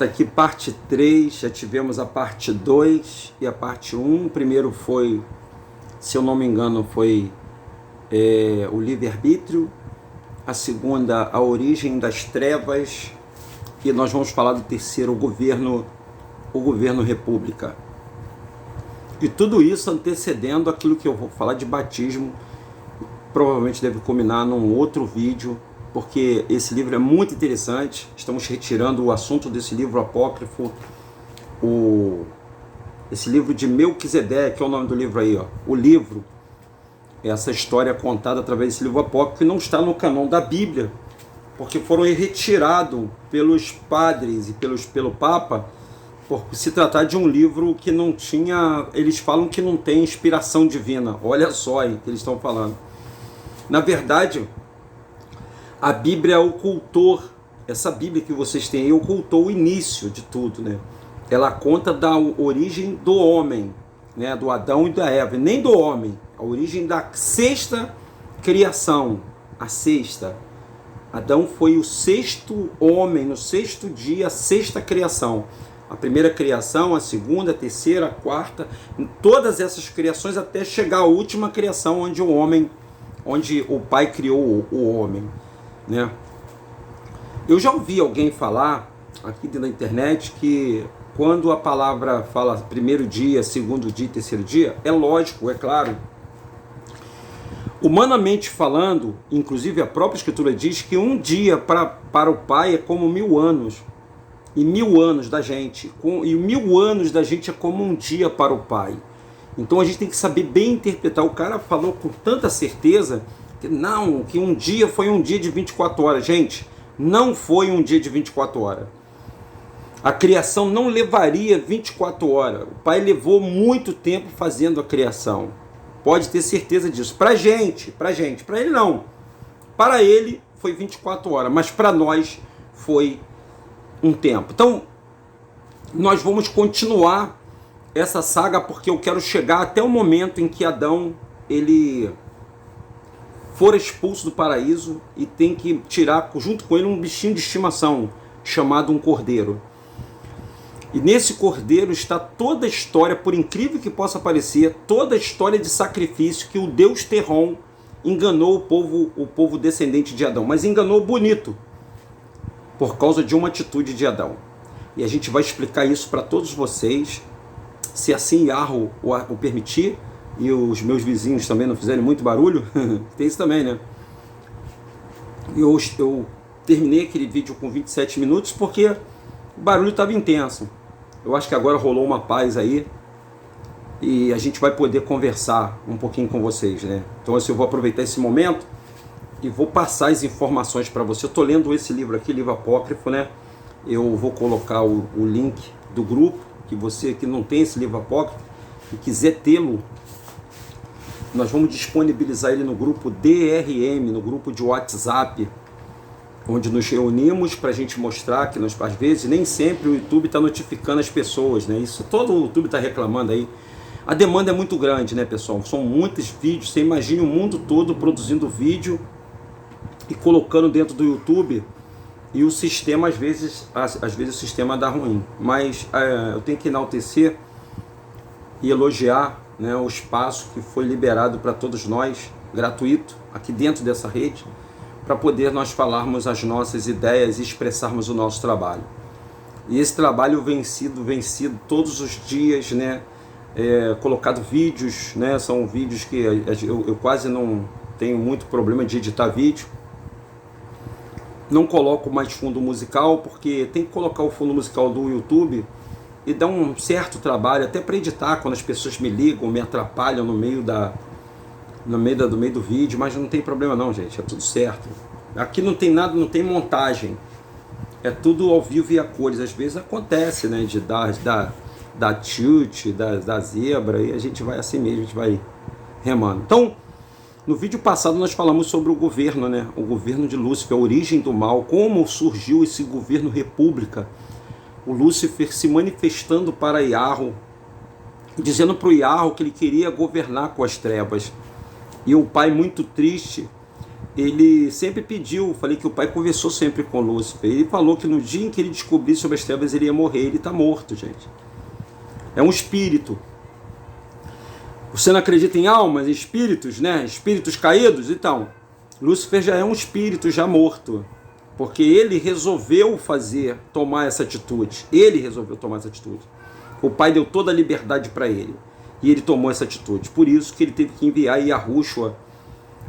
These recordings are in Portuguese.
Aqui parte 3, já tivemos a parte 2 e a parte 1. O primeiro foi, se eu não me engano, foi o livre-arbítrio. A segunda, a origem das trevas. E nós vamos falar do terceiro, o governo república. E tudo isso antecedendo aquilo que eu vou falar de batismo. Provavelmente deve culminar num outro vídeo, porque esse livro é muito interessante. Estamos retirando o assunto desse livro apócrifo, esse livro de Melquisedeque, que é o nome do livro aí, ó. O livro, essa história contada através desse livro apócrifo, que não está no cânon da Bíblia, porque foram retirados pelos padres e pelo Papa, por se tratar de um livro que não tinha, eles falam que não tem inspiração divina. Olha só aí que eles estão falando. Na verdade, a Bíblia ocultou, essa Bíblia que vocês têm aí ocultou o início de tudo, né? Ela conta da origem do homem, né? Do Adão e da Eva, nem do homem, a origem da sexta criação, a sexta. Adão foi o sexto homem, no sexto dia, a sexta criação. A primeira criação, a segunda, a terceira, a quarta, em todas essas criações até chegar à última criação, onde o Pai criou o homem, né? Eu já ouvi alguém falar aqui na internet que quando a palavra fala primeiro dia, segundo dia, terceiro dia, é lógico, é claro. Humanamente falando, inclusive a própria Escritura diz que um dia para o Pai é como 1000 anos. E 1000 anos da gente. E 1000 anos da gente é como um dia para o Pai. Então a gente tem que saber bem interpretar. O cara falou com tanta certeza que não, que um dia foi um dia de 24 horas. Gente, não foi um dia de 24 horas. A criação não levaria 24 horas. O Pai levou muito tempo fazendo a criação. Pode ter certeza disso. Para ele não. Para ele foi 24 horas, mas para nós foi um tempo. Então, nós vamos continuar essa saga porque eu quero chegar até o momento em que Adão ele for expulso do paraíso e tem que tirar junto com ele um bichinho de estimação chamado um cordeiro. E nesse cordeiro está toda a história, por incrível que possa parecer, toda a história de sacrifício que o Deus Terron enganou o povo descendente de Adão, mas enganou bonito, por causa de uma atitude de Adão. E a gente vai explicar isso para todos vocês, se assim Yahweh o permitir, e os meus vizinhos também não fizerem muito barulho, tem isso também, né? Eu terminei aquele vídeo com 27 minutos porque o barulho estava intenso. Eu acho que agora rolou uma paz aí e a gente vai poder conversar um pouquinho com vocês, né? Então assim, eu vou aproveitar esse momento e vou passar as informações para você. Eu estou lendo esse livro aqui, livro apócrifo, né? Eu vou colocar o link do grupo, que você que não tem esse livro apócrifo e quiser tê-lo, nós vamos disponibilizar ele no grupo DRM, no grupo de WhatsApp, onde nos reunimos para a gente mostrar que nós, às vezes, nem sempre o YouTube está notificando as pessoas, né? Isso todo o YouTube está reclamando aí. A demanda é muito grande, né, pessoal? São muitos vídeos. Você imagina o mundo todo produzindo vídeo e colocando dentro do YouTube, e o sistema, às vezes o sistema dá ruim. Mas eu tenho que enaltecer e elogiar, né, o espaço que foi liberado para todos nós, gratuito, aqui dentro dessa rede, para poder nós falarmos as nossas ideias e expressarmos o nosso trabalho. E esse trabalho vencido todos os dias, né? Colocado vídeos, né? São vídeos que eu quase não tenho muito problema de editar vídeo. Não coloco mais fundo musical, porque tem que colocar o fundo musical do YouTube e dá um certo trabalho, até para editar, quando as pessoas me ligam, me atrapalham no meio do vídeo, mas não tem problema não, gente, é tudo certo. Aqui não tem nada, não tem montagem, é tudo ao vivo e a cores. Às vezes acontece, né, de dar tilt, da zebra, e a gente vai assim mesmo, a gente vai remando. Então, no vídeo passado nós falamos sobre o governo, né, o governo de Lúcifer, a origem do mal, como surgiu esse governo república, o Lúcifer se manifestando para Yahweh, dizendo para o Yahweh que ele queria governar com as trevas. E o pai, muito triste, ele sempre pediu, falei que o pai conversou sempre com Lúcifer, ele falou que no dia em que ele descobrisse sobre as trevas ele ia morrer, ele está morto, gente. É um espírito. Você não acredita em almas, espíritos, né? Espíritos caídos? Então, Lúcifer já é um espírito já morto, porque ele resolveu tomar essa atitude. Ele resolveu tomar essa atitude. O pai deu toda a liberdade para ele, e ele tomou essa atitude. Por isso que ele teve que enviar Yahushua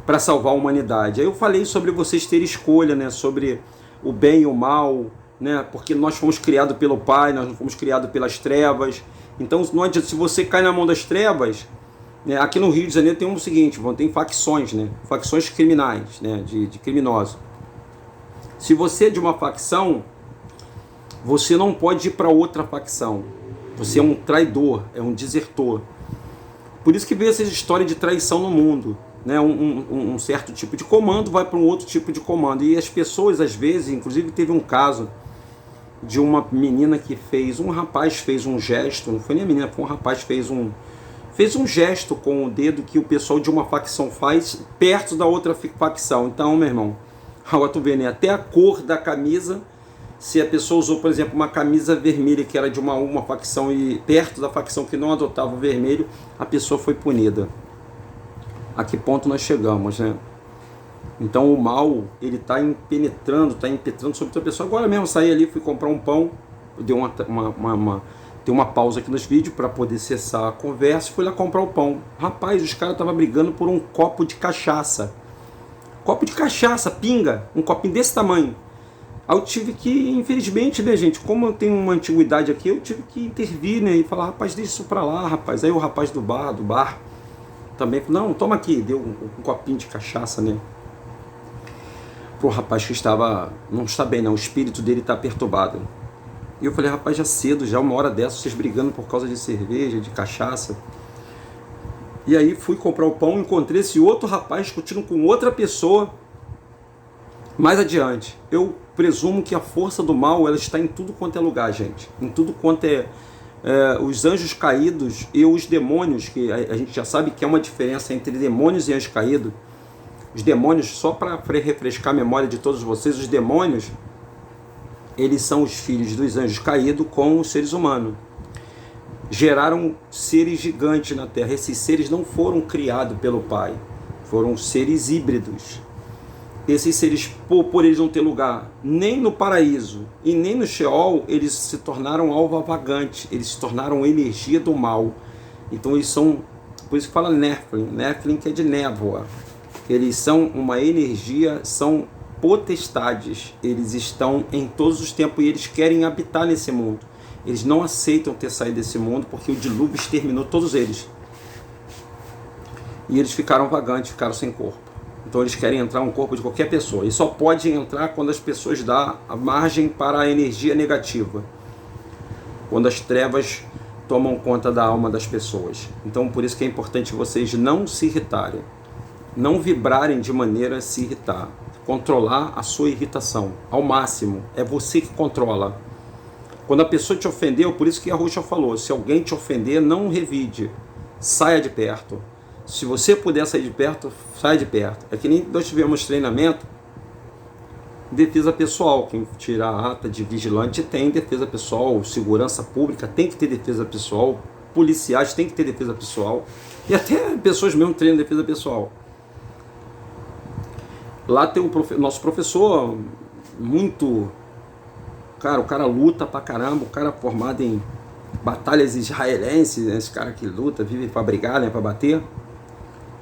para salvar a humanidade. Aí eu falei sobre vocês terem escolha, né? Sobre o bem e o mal, né? Porque nós fomos criados pelo pai, nós não fomos criados pelas trevas. Então, não adianta, se você cai na mão das trevas, né? Aqui no Rio de Janeiro tem o seguinte, tem facções, né? Facções criminais, né? De criminosos. Se você é de uma facção, você não pode ir para outra facção. Você é um traidor, é um desertor. Por isso que veio essa história de traição no mundo, né? Um certo tipo de comando vai para um outro tipo de comando. E as pessoas, às vezes, inclusive teve um caso de uma menina que um rapaz fez um gesto, não foi nem a menina, foi um rapaz que fez um gesto com o dedo que o pessoal de uma facção faz perto da outra facção. Então, meu irmão, agora tu vê, né? Até a cor da camisa, se a pessoa usou, por exemplo, uma camisa vermelha que era de uma facção e perto da facção que não adotava o vermelho, a pessoa foi punida. A que ponto nós chegamos, né? Então o mal, ele está impenetrando sobre outra pessoa. Agora mesmo saí ali, fui comprar um pão, dei uma pausa aqui nos vídeos para poder cessar a conversa, fui lá comprar o pão. Rapaz, os caras estavam brigando por um copo de cachaça. Copo de cachaça, pinga, um copinho desse tamanho. Aí eu tive que, infelizmente, né, gente, como eu tenho uma antiguidade aqui, eu tive que intervir, né, e falar, rapaz, deixa isso pra lá, rapaz. Aí o rapaz do bar, também falou, não, toma aqui, deu um copinho de cachaça, né, pro rapaz que não está bem, não, o espírito dele está perturbado. E eu falei, rapaz, já cedo, já uma hora dessa, vocês brigando por causa de cerveja, de cachaça. E aí fui comprar o pão, encontrei esse outro rapaz discutindo com outra pessoa mais adiante. Eu presumo que a força do mal, ela está em tudo quanto é lugar, gente. Em tudo quanto os anjos caídos e os demônios, que a gente já sabe que é uma diferença entre demônios e anjos caídos. Os demônios, só para refrescar a memória de todos vocês, os demônios, eles são os filhos dos anjos caídos com os seres humanos. Geraram seres gigantes na Terra. Esses seres não foram criados pelo Pai, foram seres híbridos. Esses seres, por eles não ter lugar nem no paraíso e nem no Sheol, eles se tornaram alvo vagante, eles se tornaram energia do mal. Então eles são, por isso que fala Nephilim que é de névoa. Eles são uma energia, são potestades, eles estão em todos os tempos e eles querem habitar nesse mundo. Eles não aceitam ter saído desse mundo porque o dilúvio exterminou todos eles. E eles ficaram vagantes, ficaram sem corpo. Então eles querem entrar no corpo de qualquer pessoa. E só pode entrar quando as pessoas dão a margem para a energia negativa. Quando as trevas tomam conta da alma das pessoas. Então por isso que é importante vocês não se irritarem. Não vibrarem de maneira a se irritar. Controlar a sua irritação ao máximo. É você que controla. Quando a pessoa te ofendeu, por isso que a Yahushua falou, se alguém te ofender, não revide. Saia de perto. Se você puder sair de perto, sai de perto. É que nem nós tivemos treinamento, defesa pessoal. Quem tira a ata de vigilante tem defesa pessoal, segurança pública tem que ter defesa pessoal, policiais tem que ter defesa pessoal, e até pessoas mesmo treinam defesa pessoal. Lá tem o nosso professor, muito... Cara, o cara luta pra caramba, o cara formado em batalhas israelenses, né? Esse cara que luta, vive pra brigar, né? Pra bater.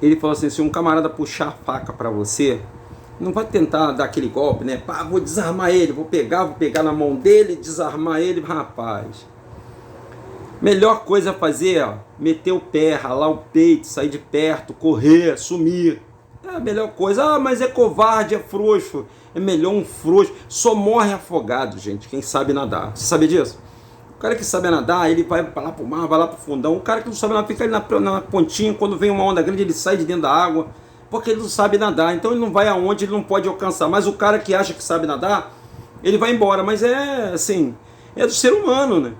Ele falou assim, se um camarada puxar a faca pra você, não vai tentar dar aquele golpe, né? Pá, vou desarmar ele, vou pegar na mão dele, desarmar ele, rapaz. Melhor coisa a fazer, ó, meter o pé, ralar o peito, sair de perto, correr, sumir. É a melhor coisa. Ah, mas é covarde, é frouxo. É melhor um frouxo. Só morre afogado, gente, quem sabe nadar. Você sabe disso? O cara que sabe nadar, ele vai lá pro mar, vai lá pro fundão. O cara que não sabe nadar, fica ali na pontinha. Quando vem uma onda grande, ele sai de dentro da água. Porque ele não sabe nadar. Então ele não vai aonde ele não pode alcançar. Mas o cara que acha que sabe nadar, ele vai embora. Mas é assim, é do ser humano, né?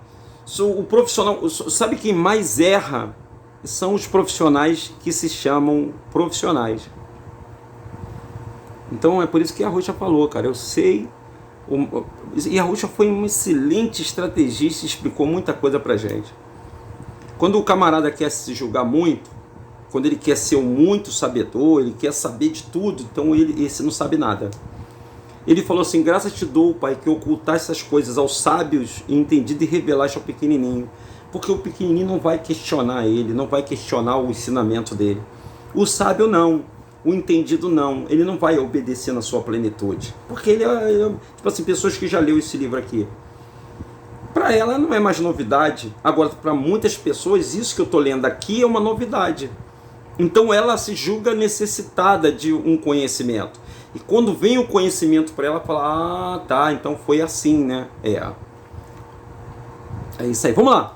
O profissional, sabe quem mais erra? São os profissionais que se chamam profissionais. Então é por isso que a Rocha falou, cara, eu sei. E a Rocha foi um excelente estrategista e explicou muita coisa pra gente. Quando o camarada quer se julgar muito, quando ele quer ser um muito sabedor, ele quer saber de tudo, então esse não sabe nada. Ele falou assim: graças te dou, Pai, que ocultar essas coisas aos sábios e entendido e revelaste ao pequenininho. Porque o pequenininho não vai questionar ele, não vai questionar o ensinamento dele. O sábio não, o entendido não, ele não vai obedecer na sua plenitude. Porque ele é tipo assim, pessoas que já leu esse livro aqui, para ela não é mais novidade. Agora, para muitas pessoas, isso que eu estou lendo aqui é uma novidade. Então ela se julga necessitada de um conhecimento. E quando vem o conhecimento para ela, fala: ah, tá, então foi assim, né? É isso aí. Vamos lá.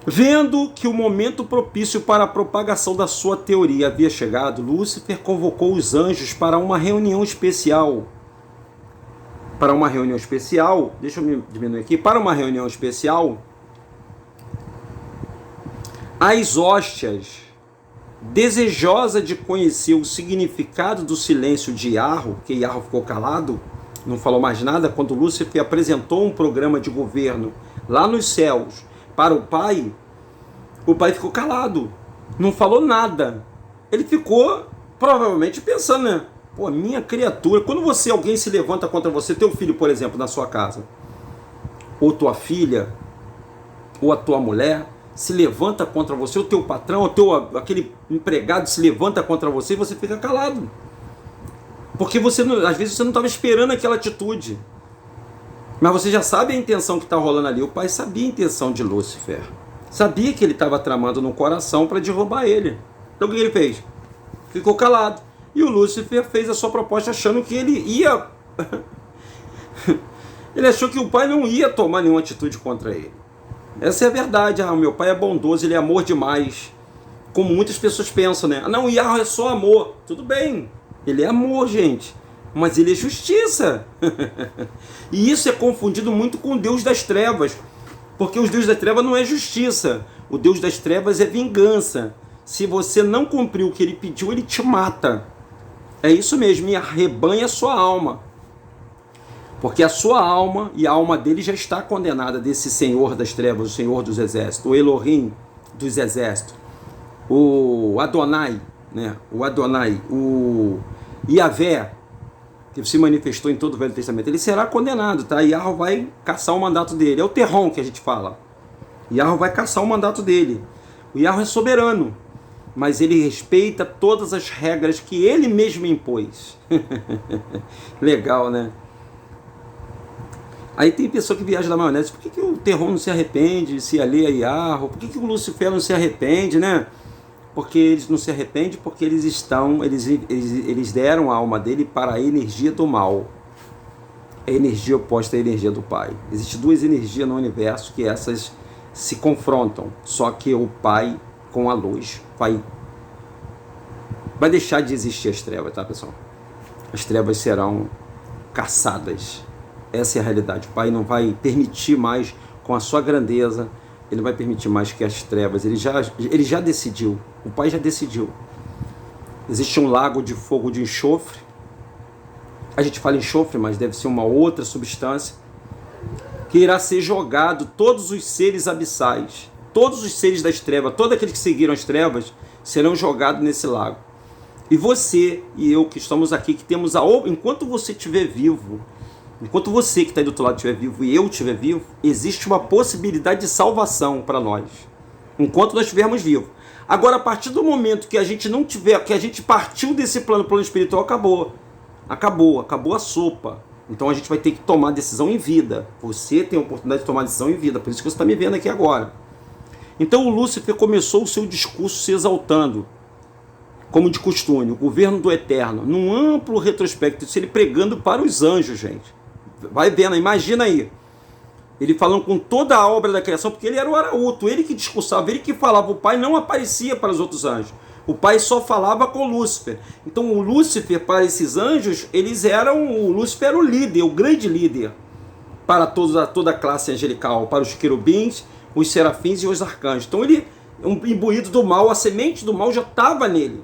Vendo que o momento propício para a propagação da sua teoria havia chegado, Lúcifer convocou os anjos para uma reunião especial. Deixa eu me diminuir aqui. Para uma reunião especial, as hóstias, desejosa de conhecer o significado do silêncio de Iarro, que Iarro ficou calado, não falou mais nada, quando Lúcifer apresentou um programa de governo lá nos céus para o pai ficou calado, não falou nada. Ele ficou provavelmente pensando, né? Pô, minha criatura, quando alguém se levanta contra você, teu filho, por exemplo, na sua casa, ou tua filha, ou a tua mulher, se levanta contra você, o teu patrão, aquele empregado se levanta contra você e você fica calado. Porque às vezes você não estava esperando aquela atitude. Mas você já sabe a intenção que está rolando ali. O pai sabia a intenção de Lúcifer. Sabia que ele estava tramando no coração para derrubar ele. Então o que ele fez? Ficou calado. E o Lúcifer fez a sua proposta achando que ele ia... ele achou que o pai não ia tomar nenhuma atitude contra ele. Essa é a verdade. O meu pai é bondoso, ele é amor demais. Como muitas pessoas pensam, né? Não, Iarro é só amor. Tudo bem, ele é amor, gente. Mas ele é justiça. E isso é confundido muito com o Deus das trevas. Porque o Deus das trevas não é justiça. O Deus das trevas é vingança. Se você não cumpriu o que ele pediu, ele te mata. É isso mesmo, e arrebanha a sua alma. Porque a sua alma e a alma dele já está condenada desse Senhor das trevas, o Senhor dos exércitos, o Elohim dos exércitos, o Adonai, né? O Yahvé, que se manifestou em todo o Velho Testamento. Ele será condenado, tá? Iarro vai caçar o mandato dele. É o Terron que a gente fala. Iarro vai caçar o mandato dele. O Iarro é soberano, mas ele respeita todas as regras que ele mesmo impôs. Legal, né? Aí tem pessoa que viaja na maionese. Por que o Terron não se arrepende se ali é Iarro? Por que o Lúcifer não se arrepende, né? Porque eles não se arrependem, porque eles deram a alma dele para a energia do mal. A energia oposta à energia do Pai. Existem duas energias no universo que essas se confrontam. Só que o Pai, com a luz, vai deixar de existir as trevas, tá, pessoal? As trevas serão caçadas. Essa é a realidade. O Pai não vai permitir mais, com a sua grandeza, ele não vai permitir mais que as trevas, ele já decidiu, o Pai já decidiu. Existe um lago de fogo de enxofre, a gente fala enxofre, mas deve ser uma outra substância, que irá ser jogado todos os seres abissais, todos os seres das trevas, todos aqueles que seguiram as trevas, serão jogados nesse lago. E você e eu que estamos aqui, que temos enquanto você estiver vivo, enquanto você que está aí do outro lado estiver vivo e eu estiver vivo, existe uma possibilidade de salvação para nós, enquanto nós estivermos vivos. Agora, a partir do momento que a gente não tiver, que a gente partiu desse plano espiritual, acabou a sopa. Então a gente vai ter que tomar decisão em vida. Você tem a oportunidade de tomar decisão em vida, por isso que você está me vendo aqui agora. Então o Lúcifer começou o seu discurso se exaltando, como de costume, o governo do Eterno, num amplo retrospecto, isso ele pregando para os anjos, gente. Vai vendo, imagina aí. Ele falando com toda a obra da criação, porque ele era o arauto, ele que discursava, ele que falava, o Pai não aparecia para os outros anjos. O Pai só falava com Lúcifer. Então o Lúcifer, para esses anjos, o Lúcifer era o líder, o grande líder, para toda a classe angelical, para os querubins, os serafins e os arcanjos. Então ele, imbuído do mal, a semente do mal já estava nele.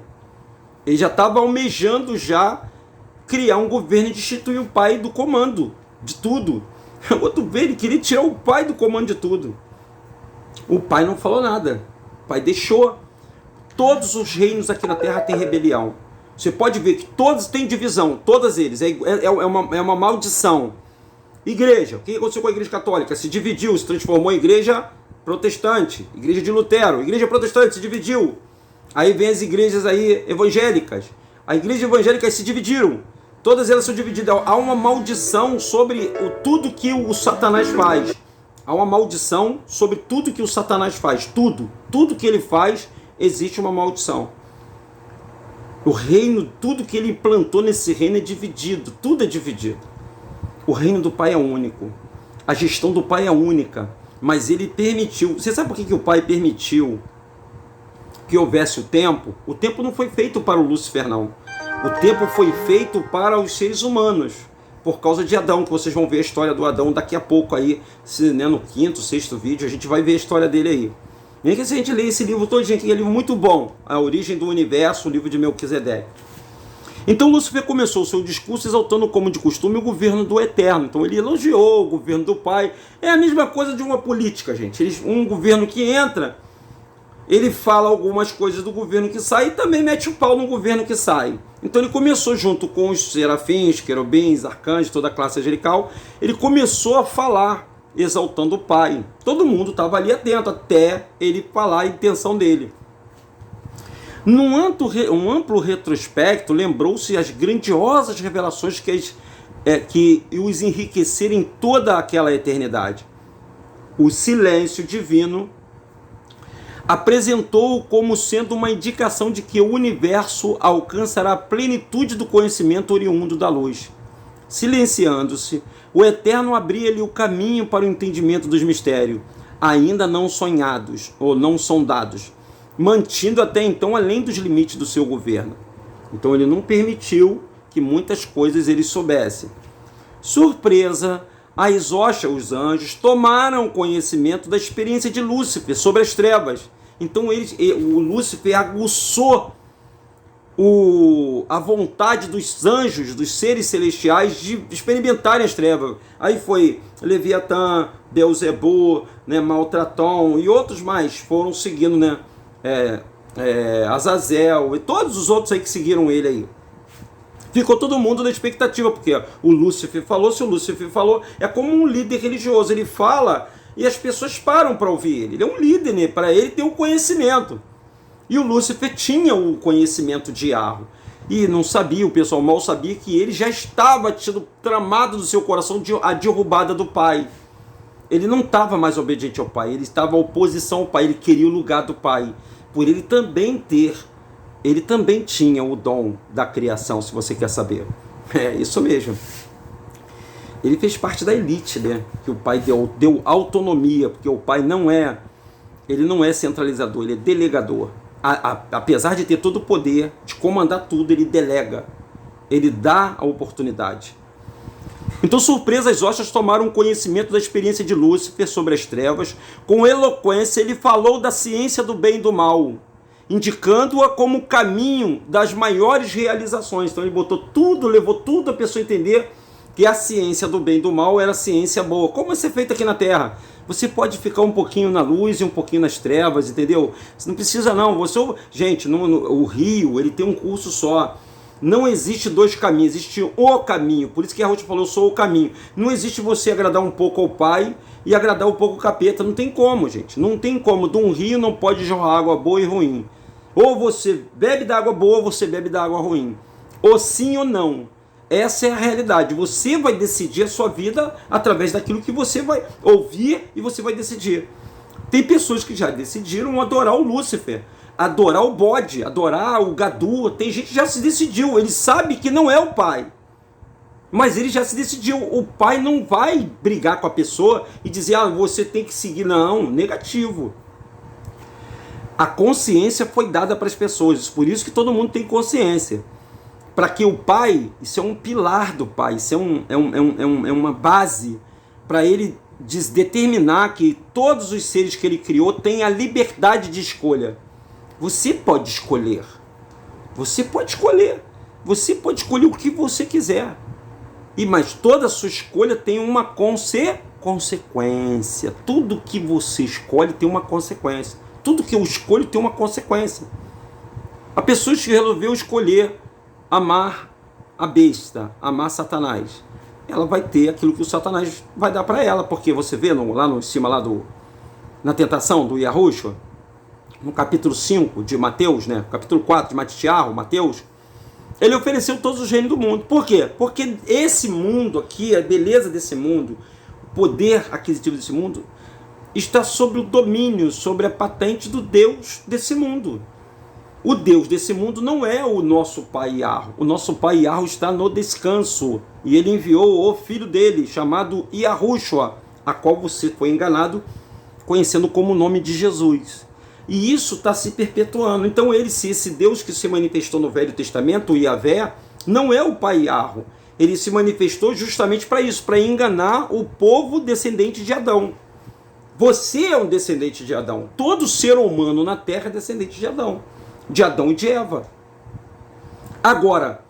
Ele já estava almejando já criar um governo e destituir o pai do comando de tudo. Outro vez, ele queria tirar o pai do comando de tudo. O pai não falou nada. O pai deixou. Todos os reinos aqui na Terra têm rebelião. Você pode ver que todos têm divisão, todos eles. É uma maldição. Igreja. O que aconteceu com a Igreja Católica? Se dividiu, se transformou em Igreja Protestante. Igreja de Lutero. Igreja Protestante se dividiu. Aí vem as igrejas aí evangélicas. As igrejas evangélicas se dividiram. Todas elas são divididas. Há uma maldição sobre tudo que o Satanás faz. Há uma maldição sobre tudo que o Satanás faz. Tudo que ele faz, existe uma maldição. O reino, tudo que ele implantou nesse reino é dividido. Tudo é dividido. O reino do Pai é único. A gestão do Pai é única. Mas ele permitiu. Você sabe por que o Pai permitiu que houvesse o tempo? O tempo não foi feito para o Lúcifer, não. O tempo foi feito para os seres humanos, por causa de Adão, que vocês vão ver a história do Adão daqui a pouco aí, no 5º, 6º vídeo, a gente vai ver a história dele aí. Nem que se a gente ler esse livro todo, gente, é um livro muito bom, A Origem do Universo, o livro de Melquisedeque. Então Lúcifer começou o seu discurso exaltando, como de costume, o governo do Eterno. Então ele elogiou o governo do Pai. É a mesma coisa de uma política, gente. Um governo que entra, ele fala algumas coisas do governo que sai e também mete o pau no governo que sai. Então ele começou junto com os serafins, querubins, arcanjos, toda a classe angelical, ele começou a falar, exaltando o Pai. Todo mundo estava ali atento até ele falar a intenção dele. Num amplo retrospecto, lembrou-se as grandiosas revelações que os enriqueceram em toda aquela eternidade. O silêncio divino apresentou-o como sendo uma indicação de que o universo alcançará a plenitude do conhecimento oriundo da luz. Silenciando-se, o Eterno abria-lhe o caminho para o entendimento dos mistérios, ainda não sonhados ou não sondados, mantido até então além dos limites do seu governo. Então ele não permitiu que muitas coisas ele soubesse. Surpresa, as hostas, os anjos, tomaram conhecimento da experiência de Lúcifer sobre as trevas. Então o Lúcifer aguçou a vontade dos anjos, dos seres celestiais, de experimentarem as trevas. Aí foi Leviatã, Beelzebub, Maltraton e outros mais foram seguindo, Azazel e todos os outros aí que seguiram ele aí. Ficou todo mundo na expectativa, porque o Lúcifer falou, se o Lúcifer falou, é como um líder religioso, ele fala e as pessoas param para ouvir ele. Ele é um líder, né? Para ele ter o conhecimento. E o Lúcifer tinha o conhecimento de Yarro. E não sabia, o pessoal mal sabia que ele já estava tramado no seu coração a derrubada do pai. Ele não estava mais obediente ao pai, ele estava em oposição ao pai, ele queria o lugar do pai. Por ele também tinha o dom da criação, se você quer saber. É isso mesmo. Ele fez parte da elite, né? Que o pai deu autonomia, porque o pai não é centralizador, ele é delegador. Apesar de ter todo o poder de comandar tudo, ele delega, ele dá a oportunidade. Então, surpresa, as hostas tomaram conhecimento da experiência de Lúcifer sobre as trevas. Com eloquência, ele falou da ciência do bem e do mal, indicando-a como o caminho das maiores realizações. Então ele levou tudo a pessoa a entender que a ciência do bem e do mal era a ciência boa. Como vai ser feito aqui na Terra? Você pode ficar um pouquinho na luz e um pouquinho nas trevas, entendeu? Você não precisa não. Gente, o Rio, ele tem um curso só. Não existe dois caminhos, existe o caminho. Por isso que a Ruth falou, eu sou o caminho. Não existe você agradar um pouco ao Pai e agradar um pouco o capeta. Não tem como, gente. Não tem como. De um rio não pode jorrar água boa e ruim. Ou você bebe da água boa ou você bebe da água ruim. Ou sim ou não. Essa é a realidade. Você vai decidir a sua vida através daquilo que você vai ouvir e você vai decidir. Tem pessoas que já decidiram adorar o Lúcifer, adorar o bode, adorar o Gadu. Tem gente que já se decidiu. Ele sabe que não é o pai, mas ele já se decidiu. O pai não vai brigar com a pessoa e dizer, você tem que seguir. Não, negativo. A consciência foi dada para as pessoas. Por isso que todo mundo tem consciência. Para que o pai, isso é um pilar do pai, isso é uma base para ele determinar que todos os seres que ele criou têm a liberdade de escolha. Você pode escolher. Você pode escolher. Você pode escolher o que você quiser. Mas toda a sua escolha tem uma consequência. Tudo que você escolhe tem uma consequência. Tudo que eu escolho tem uma consequência. A pessoa que resolveu escolher amar a besta, amar Satanás, ela vai ter aquilo que o Satanás vai dar para ela. Porque você vê lá em cima, na tentação do Yahushua, no capítulo 5 de Mateus, né? Capítulo 4 de Mateus, ele ofereceu todos os reinos do mundo. Por quê? Porque esse mundo aqui, a beleza desse mundo, o poder aquisitivo desse mundo, está sobre o domínio, sobre a patente do Deus desse mundo. O Deus desse mundo não é o nosso Pai Yahweh. O nosso Pai Yahweh está no descanso. E ele enviou o filho dele, chamado Yahushua, a qual você foi enganado, conhecendo como o nome de Jesus. E isso está se perpetuando. Então esse Deus que se manifestou no Velho Testamento, o Yahvé, não é o Pai Yahweh. Ele se manifestou justamente para isso, para enganar o povo descendente de Adão. Você é um descendente de Adão. Todo ser humano na Terra é descendente de Adão e de Eva. Agora,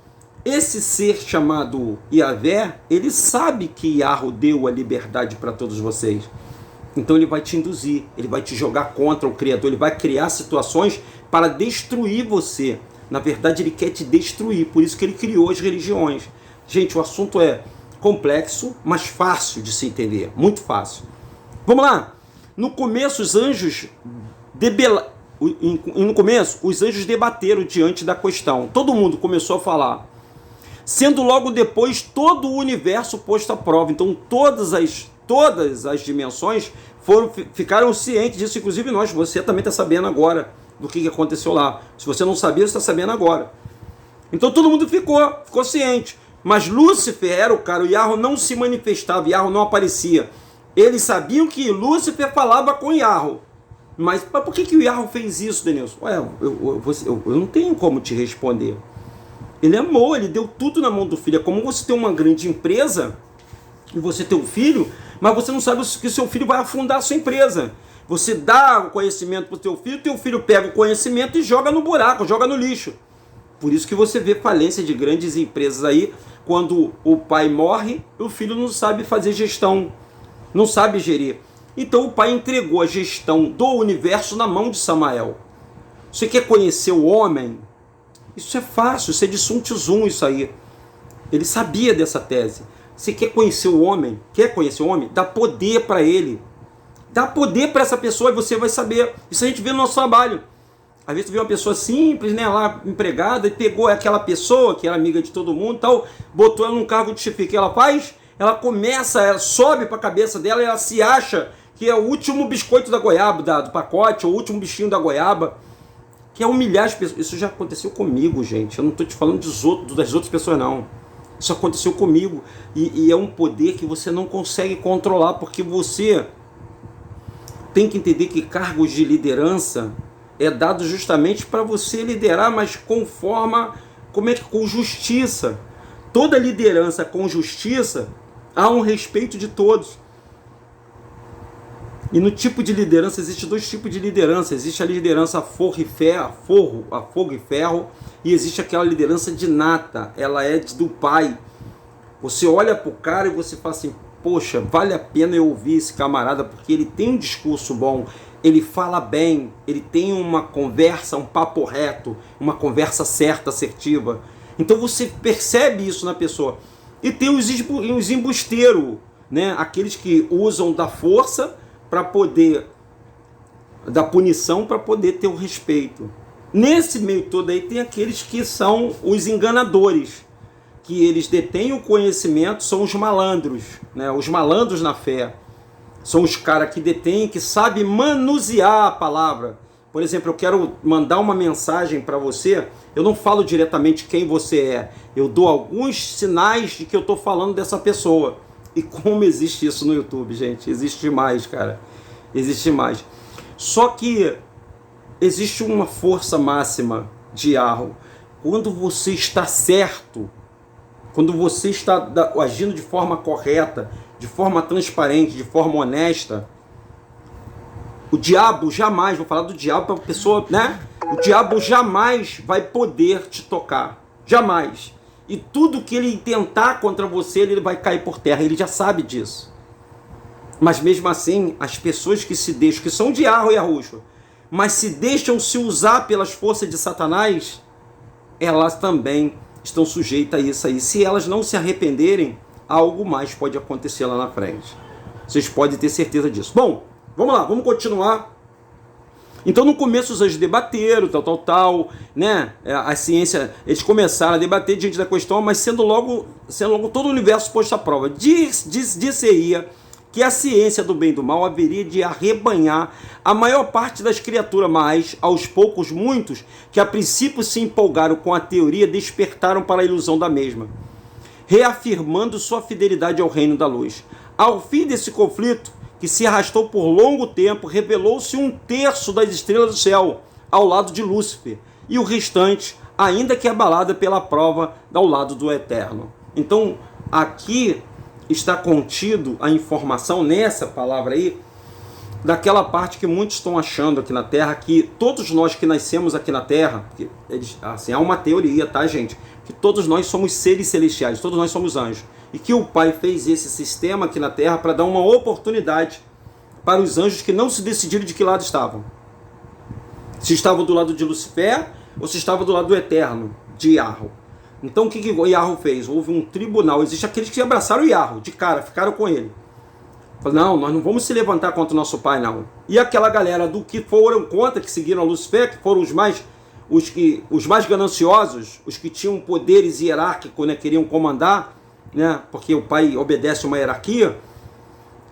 esse ser chamado Yahvé, ele sabe que Yahweh deu a liberdade para todos vocês. Então ele vai te induzir, ele vai te jogar contra o Criador, ele vai criar situações para destruir você. Na verdade, ele quer te destruir, por isso que ele criou as religiões. Gente, o assunto é complexo, mas fácil de se entender, muito fácil. Vamos lá! No começo, os anjos debateram diante da questão. Todo mundo começou a falar. Sendo logo depois todo o universo posto à prova. Então todas as dimensões ficaram cientes disso, inclusive nós. Você também está sabendo agora do que aconteceu lá. Se você não sabia, você está sabendo agora. Então todo mundo ficou ciente. Mas Lúcifer era o cara, o Yahweh não se manifestava, o Yahweh não aparecia. Eles sabiam que Lúcifer falava com Yahweh. Mas por que o Yahweh fez isso, Denilson? Eu não tenho como te responder. Ele amou, ele deu tudo na mão do filho. É como você ter uma grande empresa e você ter um filho, mas você não sabe que o seu filho vai afundar a sua empresa. Você dá o conhecimento para o teu filho pega o conhecimento e joga no buraco, joga no lixo. Por isso que você vê falência de grandes empresas aí, quando o pai morre, o filho não sabe fazer gestão, não sabe gerir. Então o pai entregou a gestão do universo na mão de Samael. Você quer conhecer o homem? Isso é fácil, isso é de Sun Tzu isso aí. Ele sabia dessa tese. Você quer conhecer o homem? Dá poder para ele. Dá poder para essa pessoa e você vai saber. Isso a gente vê no nosso trabalho. Às vezes tu vê uma pessoa simples, né, lá empregada, e pegou aquela pessoa que era amiga de todo mundo, tal, botou ela num cargo de chefia. O que ela faz? Ela sobe para a cabeça dela e ela se acha que é o último biscoito da goiaba, do pacote, ou o último bichinho da goiaba, que é humilhar as pessoas. Isso já aconteceu comigo, gente. Eu não estou te falando das outras pessoas, não. Isso aconteceu comigo. E é um poder que você não consegue controlar, porque você tem que entender que cargos de liderança é dado justamente para você liderar, mas com justiça. Toda liderança com justiça, há um respeito de todos. E no tipo de liderança, existe dois tipos de liderança. Existe a liderança a fogo e ferro, e existe aquela liderança de nata. Ela é do pai. Você olha para o cara e você fala assim, poxa, vale a pena eu ouvir esse camarada, porque ele tem um discurso bom, ele fala bem, ele tem uma conversa, um papo reto, uma conversa certa, assertiva. Então você percebe isso na pessoa. E tem os embusteiros, né? Aqueles que usam da força para poder, da punição para poder ter o respeito. Nesse meio todo aí tem aqueles que são os enganadores, que eles detêm o conhecimento, são os malandros, né? Os malandros na fé. São os caras que detêm, que sabem manusear a palavra. Por exemplo, eu quero mandar uma mensagem para você, eu não falo diretamente quem você é, eu dou alguns sinais de que eu estou falando dessa pessoa. E como existe isso no YouTube, gente? Existe demais, cara. Existe demais. Só que existe uma força máxima de Yahweh. Quando você está certo, quando você está agindo de forma correta, de forma transparente, de forma honesta, o diabo jamais, vou falar do diabo para a pessoa, né? O diabo jamais vai poder te tocar. Jamais. E tudo que ele tentar contra você, ele vai cair por terra. Ele já sabe disso. Mas mesmo assim, as pessoas que se deixam, que são de Yarro e Yahushua, mas se deixam se usar pelas forças de Satanás, elas também estão sujeitas a isso aí. Se elas não se arrependerem, algo mais pode acontecer lá na frente. Vocês podem ter certeza disso. Bom, vamos lá, vamos continuar. Então, no começo, os anjos debateram, né? A ciência, eles começaram a debater diante da questão, mas sendo logo todo o universo posto à prova. Dir-se-ia que a ciência do bem e do mal haveria de arrebanhar a maior parte das criaturas, mas, aos poucos, muitos, que a princípio se empolgaram com a teoria, despertaram para a ilusão da mesma, reafirmando sua fidelidade ao reino da luz. Ao fim desse conflito, que se arrastou por longo tempo, revelou-se 1/3 das estrelas do céu ao lado de Lúcifer, e o restante, ainda que abalada pela prova, ao lado do Eterno. Então, aqui está contido a informação, nessa palavra aí, daquela parte que muitos estão achando aqui na Terra, que todos nós que nascemos aqui na Terra, porque assim, há uma teoria, tá, gente? Que todos nós somos seres celestiais, todos nós somos anjos. E que o Pai fez esse sistema aqui na Terra para dar uma oportunidade para os anjos que não se decidiram de que lado estavam. Se estavam do lado de Lucifer ou se estavam do lado do Eterno, de Yarro. Então o que Yarro fez? Houve um tribunal. Existem aqueles que abraçaram o Yarro de cara, ficaram com ele. Falaram, não, nós não vamos se levantar contra o nosso pai, não. E aquela galera do que foram contra, que seguiram a Lucifer, que foram os mais gananciosos, os que tinham poderes hierárquicos, né, queriam comandar, né, porque o pai obedece uma hierarquia.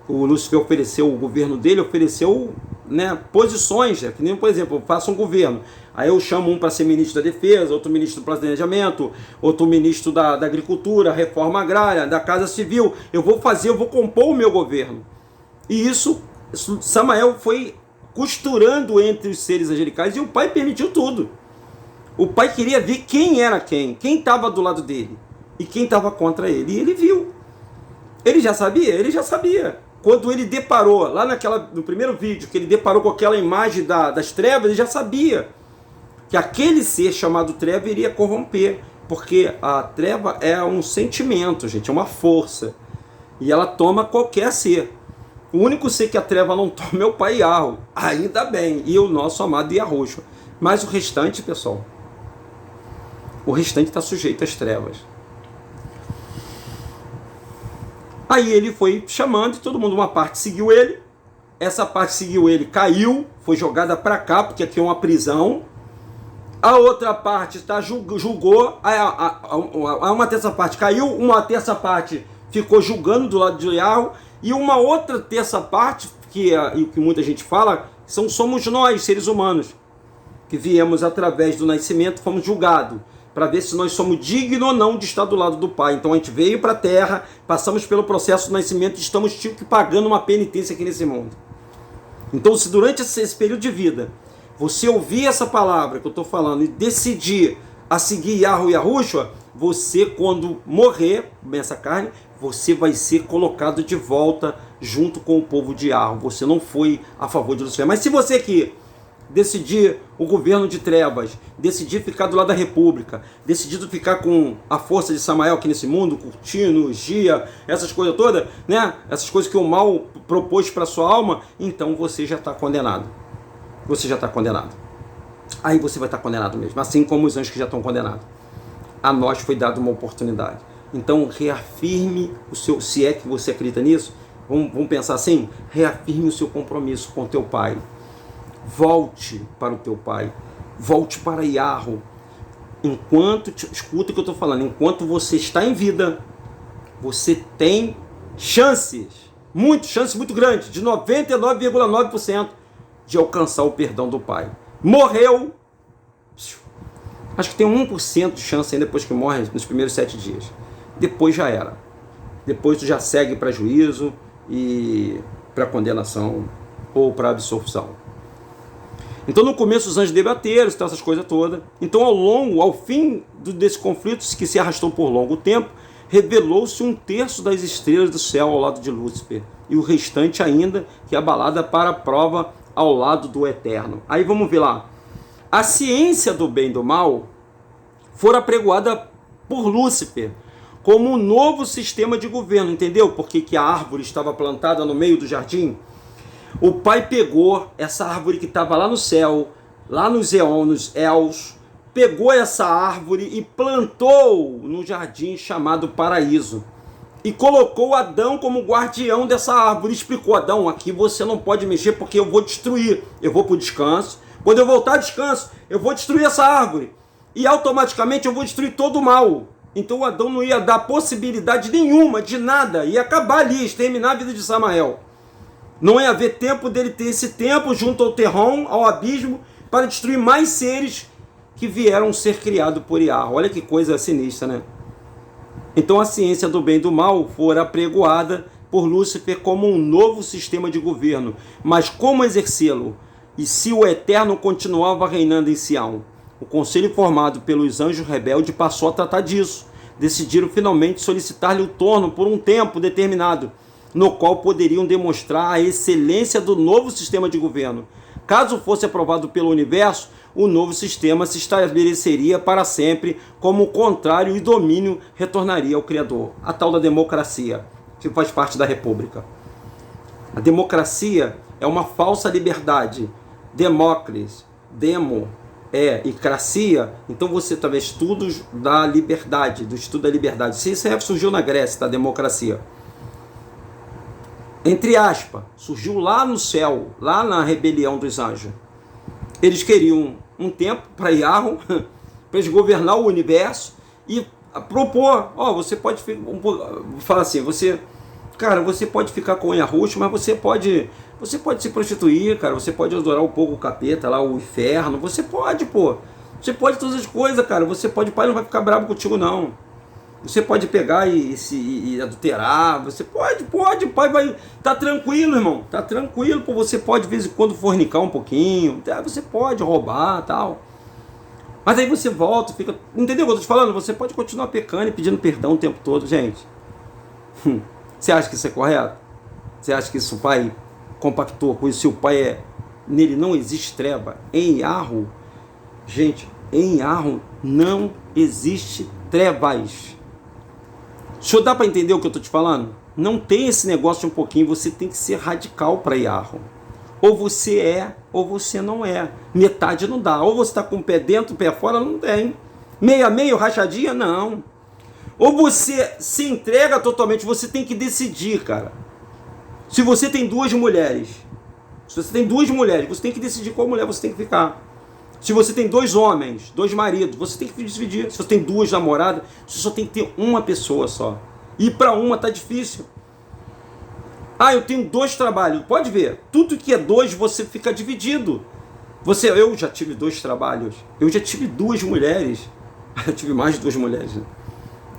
O Lúcifer ofereceu o governo dele, ofereceu, né, posições, que nem, por exemplo, eu faço um governo, aí eu chamo um para ser ministro da defesa, outro ministro do planejamento, outro ministro da agricultura, reforma agrária, da casa civil. Eu vou compor o meu governo. E isso Samael foi costurando entre os seres angelicais, e o pai permitiu tudo. O pai queria ver quem era quem estava do lado dele e quem estava contra ele. E ele viu. Ele já sabia. Quando ele deparou, lá no primeiro vídeo, que ele deparou com aquela imagem das trevas, ele já sabia que aquele ser chamado treva iria corromper. Porque a treva é um sentimento, gente, é uma força. E ela toma qualquer ser. O único ser que a treva não toma é o pai Yarro. Ainda bem. E o nosso amado Yahushua. Mas o restante, pessoal, o restante está sujeito às trevas. Aí ele foi chamando e todo mundo, uma parte seguiu ele. Essa parte seguiu ele, caiu, foi jogada para cá, porque aqui é uma prisão. A outra parte julgou, uma terça parte caiu, uma terça parte ficou julgando do lado de Yarro, e uma outra terça parte, que muita gente fala, somos nós, seres humanos, que viemos através do nascimento, fomos julgados, para ver se nós somos dignos ou não de estar do lado do Pai. Então a gente veio para a Terra, passamos pelo processo do nascimento e estamos tipo que pagando uma penitência aqui nesse mundo. Então, se durante esse período de vida você ouvir essa palavra que eu estou falando e decidir a seguir Yarro e Yahushua, você, quando morrer nessa carne, você vai ser colocado de volta junto com o povo de Yarro. Você não foi a favor de Lucifer. Mas se você aqui decidir o governo de trevas, decidir ficar do lado da república, decidir ficar com a força de Samael aqui nesse mundo, curtindo, Gia, essas coisas todas, né? Essas coisas que o mal propôs para sua alma, então você já está condenado. Você já está condenado. Aí você vai estar condenado mesmo, assim como os anjos que já estão condenados. A nós foi dada uma oportunidade. Então reafirme o seu, se é que você acredita nisso, vamos pensar assim, reafirme o seu compromisso com o teu pai. Volte para o teu pai, volte para Yarro. Escuta o que eu estou falando, enquanto você está em vida, você tem chances muito grandes, de 99,9% de alcançar o perdão do pai. Morreu, acho que tem 1% de chance ainda depois que morre, nos primeiros 7 dias. Depois já era. Depois tu já segue para juízo e para condenação ou para absolvição. Então no começo os anjos debateram, essas coisas todas. Então ao fim desse conflito, que se arrastou por longo tempo, revelou-se 1/3 das estrelas do céu ao lado de Lúcifer, e o restante ainda, que é abalada para a prova ao lado do Eterno. Aí vamos ver lá. A ciência do bem e do mal fora apregoada por Lúcifer como um novo sistema de governo, entendeu? Porque que a árvore estava plantada no meio do jardim. O pai pegou essa árvore que estava lá no céu, lá nos eons, Els, pegou essa árvore e plantou no jardim chamado paraíso. E colocou Adão como guardião dessa árvore. Explicou: Adão, aqui você não pode mexer porque eu vou destruir. Eu vou para o descanso. Quando eu voltar ao descanso, eu vou destruir essa árvore. E automaticamente eu vou destruir todo o mal. Então o Adão não ia dar possibilidade nenhuma de nada. Ia acabar ali, exterminar a vida de Samael. Não ia haver tempo dele ter esse tempo junto ao terrão, ao abismo, para destruir mais seres que vieram ser criados por Iah. Olha que coisa sinistra, né? Então a ciência do bem e do mal fora apregoada por Lúcifer como um novo sistema de governo. Mas como exercê-lo? E se o Eterno continuava reinando em Sião? O conselho formado pelos anjos rebeldes passou a tratar disso. Decidiram finalmente solicitar-lhe o torno por um tempo determinado, no qual poderiam demonstrar a excelência do novo sistema de governo. Caso fosse aprovado pelo universo, o novo sistema se estabeleceria para sempre, como o contrário e domínio retornaria ao Criador. A tal da democracia, que faz parte da república. A democracia é uma falsa liberdade. Demócracia, demo, e cracia, então você tá vendo estudos da liberdade, do estudo da liberdade. Isso surgiu na Grécia, da democracia. Entre aspas, surgiu lá no céu, lá na rebelião dos anjos. Eles queriam um tempo para Yahweh, para eles governar o universo e propor: você pode falar assim, você pode ficar com o Yahushua, mas você pode se prostituir, cara, você pode adorar um pouco o capeta lá, o inferno, você pode todas as coisas, cara, você pode, o pai não vai ficar bravo contigo não. Você pode pegar e adulterar, você pode, o pai vai, tá tranquilo, irmão, tá tranquilo, você pode de vez em quando fornicar um pouquinho, você pode roubar, tal. Mas aí você volta, fica, entendeu o que eu tô te falando? Você pode continuar pecando e pedindo perdão o tempo todo, gente. Você acha que isso é correto? Você acha que isso vai compactua com isso? Se o pai nele não existe treva, em Yahweh, gente, em Yahweh não existe trevas. Deixa eu dar para entender o que eu estou te falando? Não tem esse negócio de um pouquinho, você tem que ser radical para Yahweh. Ou você é, ou você não é. Metade não dá. Ou você está com o pé dentro, o pé fora, não tem. Meio a meio, rachadinha, não. Ou você se entrega totalmente, você tem que decidir, cara. Se você tem duas mulheres, você tem que decidir qual mulher você tem que ficar. Se você tem dois homens, dois maridos, você tem que decidir. Se você tem duas namoradas, você só tem que ter uma pessoa só. E para uma tá difícil. Eu tenho dois trabalhos. Pode ver, tudo que é dois você fica dividido. Eu já tive dois trabalhos. Eu já tive duas mulheres. Eu tive mais de duas mulheres.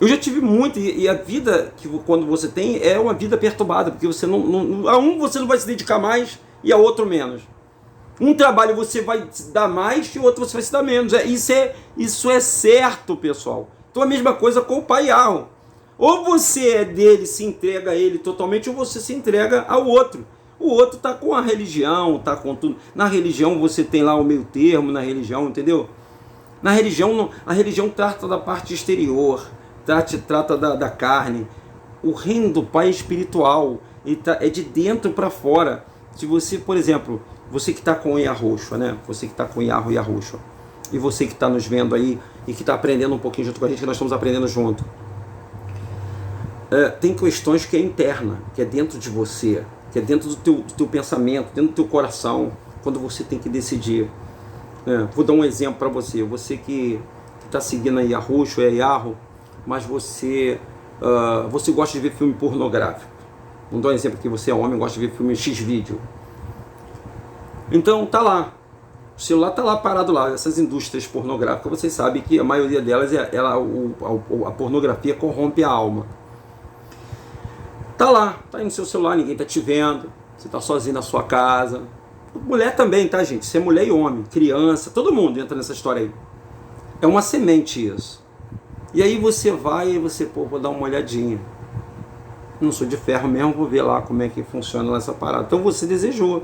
Eu já tive muito, e a vida que quando você tem é uma vida perturbada, porque você a um você não vai se dedicar mais e a outro menos. Um trabalho você vai se dar mais e o outro você vai se dar menos. Isso é certo, pessoal. Então a mesma coisa com o pai Yahweh. Ou você é dele, se entrega a ele totalmente, ou você se entrega ao outro. O outro está com a religião, está com tudo. Na religião você tem lá o meio termo, na religião, entendeu? Na religião, a religião trata da parte exterior, trata da carne. O reino do Pai é espiritual, é de dentro para fora. Se você, por exemplo, você que está com o Yahushua, né? Você que está com o Yahushua, e você que está nos vendo aí e que está aprendendo um pouquinho junto com a gente, que nós estamos aprendendo junto. Tem questões que é interna, que é dentro de você, que é dentro do teu pensamento, dentro do teu coração, quando você tem que decidir. Vou dar um exemplo para você. Você que está seguindo a Yahushua, Yahweh, mas você gosta de ver filme pornográfico. Vou dar um exemplo aqui, você é homem, gosta de ver filme X-vídeo. Então tá lá, o celular tá lá parado lá, essas indústrias pornográficas, vocês sabem que a maioria delas, a pornografia corrompe a alma. Tá lá, tá aí no seu celular, ninguém tá te vendo, você tá sozinho na sua casa. Mulher também, tá, gente? Você é mulher e homem, criança, todo mundo entra nessa história aí. É uma semente isso. E aí você vai e você, vou dar uma olhadinha. Não sou de ferro mesmo, vou ver lá como é que funciona essa parada. Então você desejou.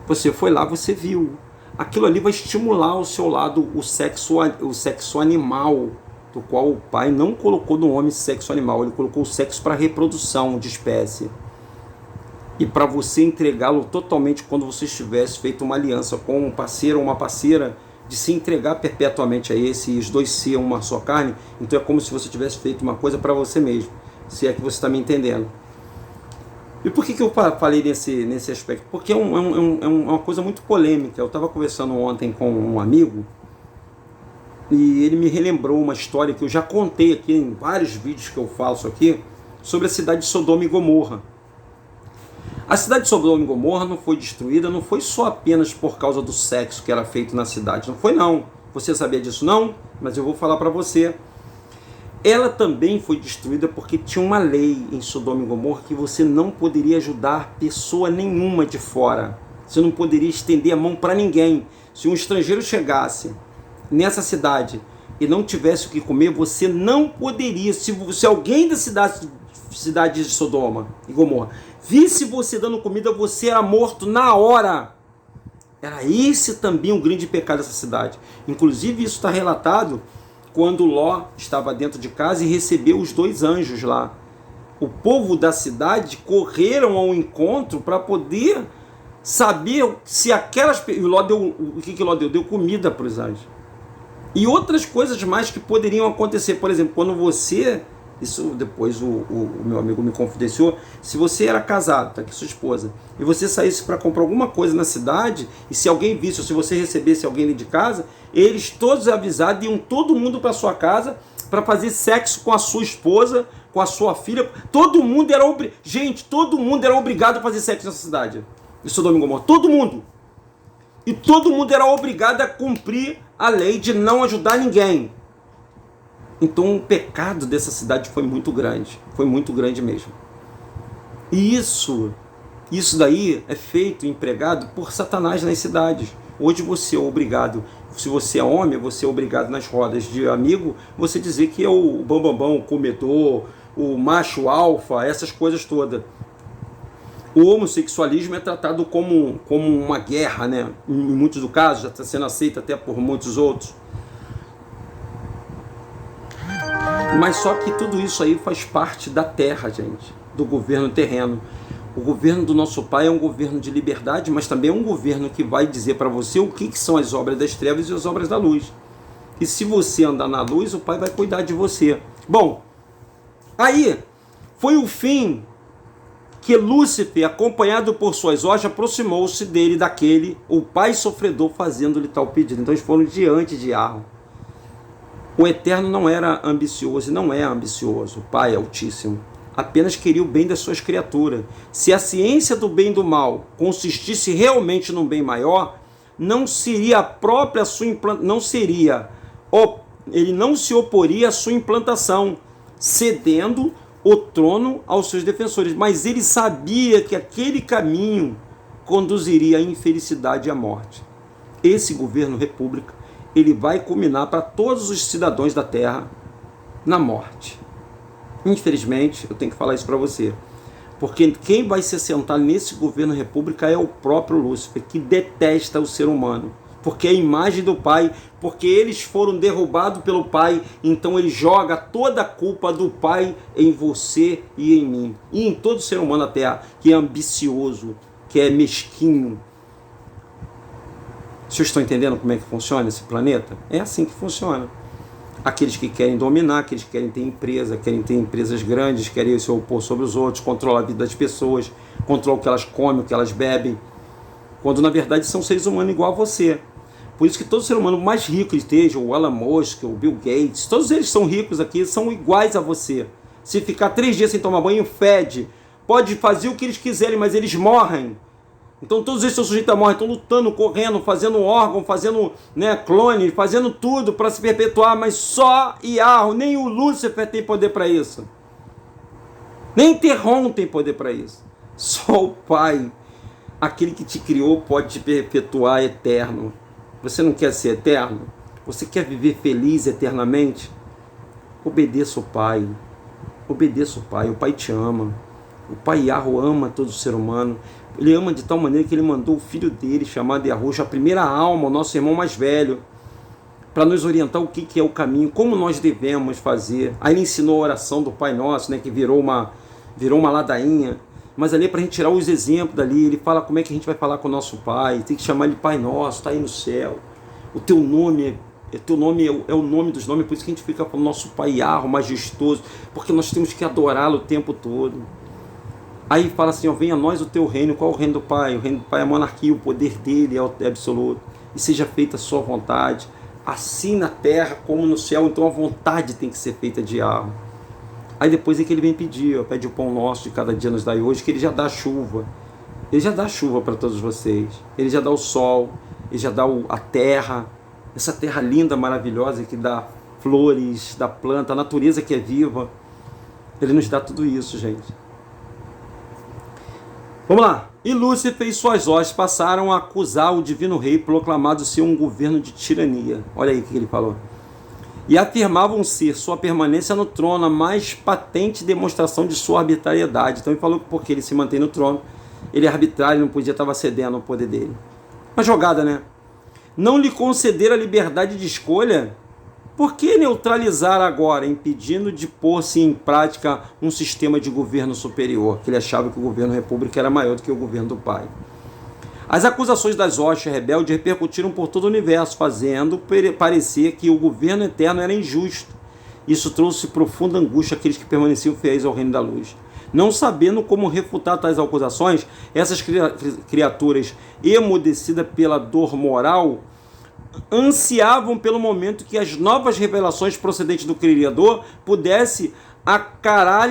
Você foi lá, você viu. aquilo ali vai estimular o seu lado, o sexo animal, do qual o pai não colocou no homem sexo animal, ele colocou o sexo para reprodução de espécie. E para você entregá-lo totalmente quando você estivesse feito uma aliança com um parceiro ou uma parceira, de se entregar perpetuamente a esse, e os dois ser uma só carne, então é como se você tivesse feito uma coisa para você mesmo, se é que você está me entendendo. E por que eu falei nesse aspecto? Porque é uma coisa muito polêmica. Eu estava conversando ontem com um amigo, e ele me relembrou uma história que eu já contei aqui em vários vídeos que eu faço aqui, sobre a cidade de Sodoma e Gomorra. A cidade de Sodoma e Gomorra não foi destruída, não foi só apenas por causa do sexo que era feito na cidade, não foi não. Você sabia disso não? Mas eu vou falar para você. Ela também foi destruída porque tinha uma lei em Sodoma e Gomorra que você não poderia ajudar pessoa nenhuma de fora. Você não poderia estender a mão para ninguém. Se um estrangeiro chegasse nessa cidade e não tivesse o que comer, você não poderia. Se alguém da cidade de Sodoma e Gomorra visse você dando comida, você era morto na hora. Era esse também um grande pecado dessa cidade. Inclusive isso está relatado quando Ló estava dentro de casa e recebeu os 2 anjos lá. O povo da cidade correram ao encontro para poder saber se aquelas... E Ló deu, o que Ló deu? Deu comida para os anjos. E outras coisas mais que poderiam acontecer. Por exemplo, quando você... Isso depois o meu amigo me confidenciou. Se você era casado, tá aqui sua esposa, e você saísse para comprar alguma coisa na cidade, e se alguém visse, ou se você recebesse alguém ali de casa, eles todos avisados, iam todo mundo para sua casa para fazer sexo com a sua esposa, com a sua filha. Todo mundo era todo mundo era obrigado a fazer sexo nessa cidade. Isso é Sodoma e Gomorra. Todo mundo. E todo mundo era obrigado a cumprir a lei de não ajudar ninguém. Então o pecado dessa cidade foi muito grande mesmo. E isso daí é feito, empregado por Satanás nas cidades. Hoje você é obrigado, se você é homem, você é obrigado nas rodas de amigo, você dizer que é o bambambão, o comedor, o macho alfa, essas coisas todas. O homossexualismo é tratado como uma guerra, né? Em muitos dos casos, já está sendo aceito até por muitos outros. Mas só que tudo isso aí faz parte da terra, gente, do governo terreno. O governo do nosso Pai é um governo de liberdade, mas também é um governo que vai dizer para você o que são as obras das trevas e as obras da luz. E se você andar na luz, o Pai vai cuidar de você. Bom, aí foi o fim que Lúcifer, acompanhado por suas hostes, aproximou-se dele, o Pai sofredor, fazendo-lhe tal pedido. Então eles foram diante de Arro. O Eterno não era ambicioso e não é ambicioso, o Pai Altíssimo. Apenas queria o bem das suas criaturas. Se a ciência do bem e do mal consistisse realmente num bem maior, não seria a própria sua ele não se oporia à sua implantação, cedendo o trono aos seus defensores. Mas ele sabia que aquele caminho conduziria à infelicidade e à morte. Esse governo república, ele vai culminar para todos os cidadãos da terra na morte. Infelizmente, eu tenho que falar isso para você. Porque quem vai se assentar nesse governo república é o próprio Lúcifer, que detesta o ser humano. Porque é a imagem do Pai, porque eles foram derrubados pelo Pai, então ele joga toda a culpa do Pai em você e em mim. E em todo ser humano na terra, que é ambicioso, que é mesquinho. Vocês estão entendendo como é que funciona esse planeta? É assim que funciona. Aqueles que querem dominar, aqueles que querem ter empresa, querem ter empresas grandes, querem se opor sobre os outros, controlar a vida das pessoas, controlar o que elas comem, o que elas bebem, quando na verdade são seres humanos igual a você. Por isso que todo ser humano mais rico esteja, o Elon Musk, o Bill Gates, todos eles são ricos aqui, são iguais a você. Se ficar 3 dias sem tomar banho, fede. Pode fazer o que eles quiserem, mas eles morrem. Então todos eles são sujeitos à morte, estão lutando, correndo, fazendo órgão, fazendo clone, fazendo tudo para se perpetuar, mas só Iarro, nem o Lúcifer tem poder para isso. Nem Terron tem poder para isso. Só o Pai, aquele que te criou, pode te perpetuar eterno. Você não quer ser eterno? Você quer viver feliz eternamente? Obedeça o Pai. Obedeça o Pai te ama. O Pai Iarro ama todo ser humano. Ele ama de tal maneira que ele mandou o filho dele, chamado Yahushua, a primeira alma, o nosso irmão mais velho, para nos orientar o que é o caminho, como nós devemos fazer. Aí ele ensinou a oração do Pai Nosso, né, que virou uma ladainha. Mas ali é para a gente tirar os exemplos dali. Ele fala como é que a gente vai falar com o nosso Pai. Tem que chamar ele Pai Nosso, está aí no céu. O teu nome é o nome dos nomes, por isso que a gente fica falando nosso Pai Yahweh, majestoso, porque nós temos que adorá-lo o tempo todo. Aí fala assim, ó, venha a nós o teu reino. Qual é o reino do Pai? O reino do Pai é a monarquia, o poder dele é absoluto. E seja feita a sua vontade, assim na terra como no céu. Então a vontade tem que ser feita de Yahweh. Aí depois é que ele vem pedir, ó, pede o pão nosso de cada dia nos dai hoje, que ele já dá chuva. Ele já dá chuva para todos vocês. Ele já dá o sol, ele já dá a terra, essa terra linda, maravilhosa, que dá flores, dá planta, a natureza que é viva. Ele nos dá tudo isso, gente. Vamos lá. E Lúcifer e suas hostes passaram a acusar o divino rei, proclamado ser um governo de tirania. Olha aí o que ele falou. E afirmavam ser sua permanência no trono a mais patente demonstração de sua arbitrariedade. Então ele falou que porque ele se mantém no trono, ele é arbitrário, não podia estar cedendo ao poder dele. Uma jogada, né? Não lhe conceder a liberdade de escolha? Por que neutralizar agora, impedindo de pôr-se em prática um sistema de governo superior? Que ele achava que o governo república era maior do que o governo do pai. As acusações das hostes rebeldes repercutiram por todo o universo, fazendo parecer que o governo eterno era injusto. Isso trouxe profunda angústia àqueles que permaneciam fiéis ao reino da luz. Não sabendo como refutar tais acusações, essas criaturas, emudecidas pela dor moral, ansiavam pelo momento que as novas revelações procedentes do Criador pudessem aclarar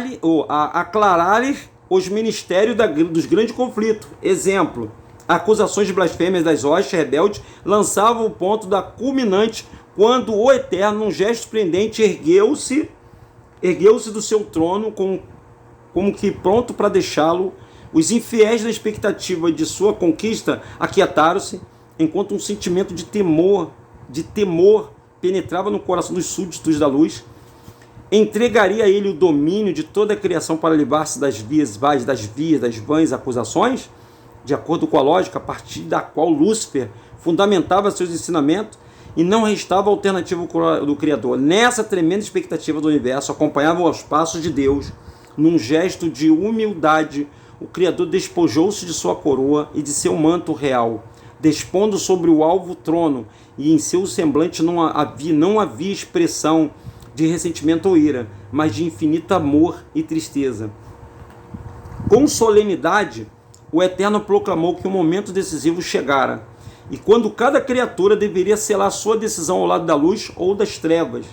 os ministérios dos grandes conflitos. Exemplo, acusações de blasfêmias das hostes rebeldes lançavam o ponto da culminante quando o Eterno, num gesto surpreendente, ergueu-se do seu trono como que pronto para deixá-lo. Os infiéis na expectativa de sua conquista aquietaram-se, enquanto um sentimento de temor penetrava no coração dos súditos da luz. Entregaria a ele o domínio de toda a criação para livrar-se das vãs acusações? De acordo com a lógica a partir da qual Lúcifer fundamentava seus ensinamentos, e não restava alternativa do Criador. Nessa tremenda expectativa do universo, acompanhavam os passos de Deus. Num gesto de humildade, o Criador despojou-se de sua coroa e de seu manto real, dispondo sobre o alvo trono, e em seu semblante não havia expressão de ressentimento ou ira, mas de infinito amor e tristeza. Com solenidade, o Eterno proclamou que o momento decisivo chegara, e quando cada criatura deveria selar sua decisão ao lado da luz ou das trevas.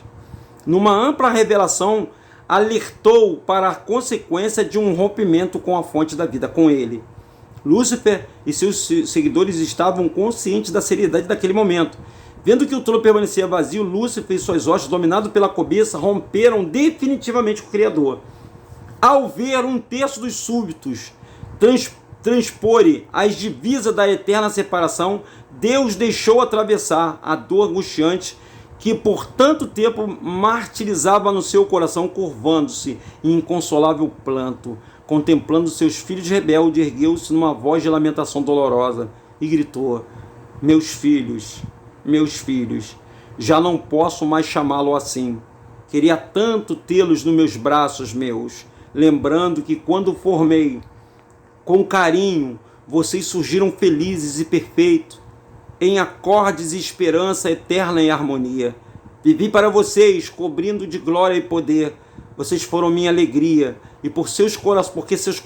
Numa ampla revelação, alertou para a consequência de um rompimento com a fonte da vida, com ele. Lúcifer e seus seguidores estavam conscientes da seriedade daquele momento. Vendo que o trono permanecia vazio, Lúcifer e suas hostes, dominados pela cobiça, romperam definitivamente com o Criador. Ao ver um terço dos súbitos transporem as divisas da eterna separação, Deus deixou atravessar a dor angustiante que por tanto tempo martirizava no seu coração, curvando-se em inconsolável planto. Contemplando seus filhos rebeldes, ergueu-se numa voz de lamentação dolorosa e gritou: meus filhos, já não posso mais chamá-lo assim. Queria tanto tê-los nos meus braços meus, lembrando que quando formei com carinho, vocês surgiram felizes e perfeitos, em acordes e esperança eterna e harmonia. Vivi para vocês, cobrindo de glória e poder. Vocês foram minha alegria. E por que seus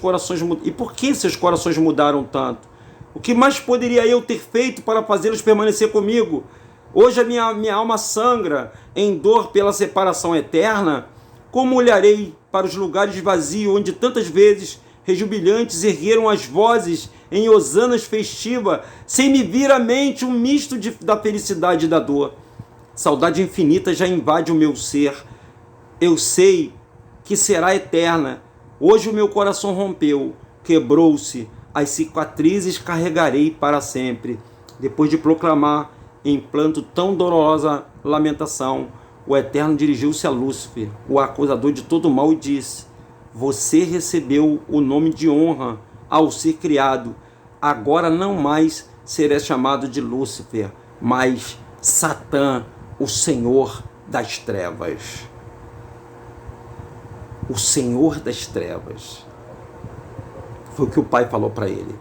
corações mudaram tanto? O que mais poderia eu ter feito para fazê-los permanecer comigo? Hoje a minha alma sangra em dor pela separação eterna. Como olharei para os lugares vazios onde tantas vezes rejubilantes ergueram as vozes em hosanas festivas, sem me vir à mente um misto da felicidade e da dor. Saudade infinita já invade o meu ser. Eu sei que será eterna. Hoje o meu coração rompeu, quebrou-se, as cicatrizes carregarei para sempre. Depois de proclamar em planto tão dolorosa lamentação, o Eterno dirigiu-se a Lúcifer, o acusador de todo mal, e disse: você recebeu o nome de honra ao ser criado, agora não mais será chamado de Lúcifer, mas Satã, o Senhor das trevas. O Senhor das trevas. Foi o que o pai falou para ele.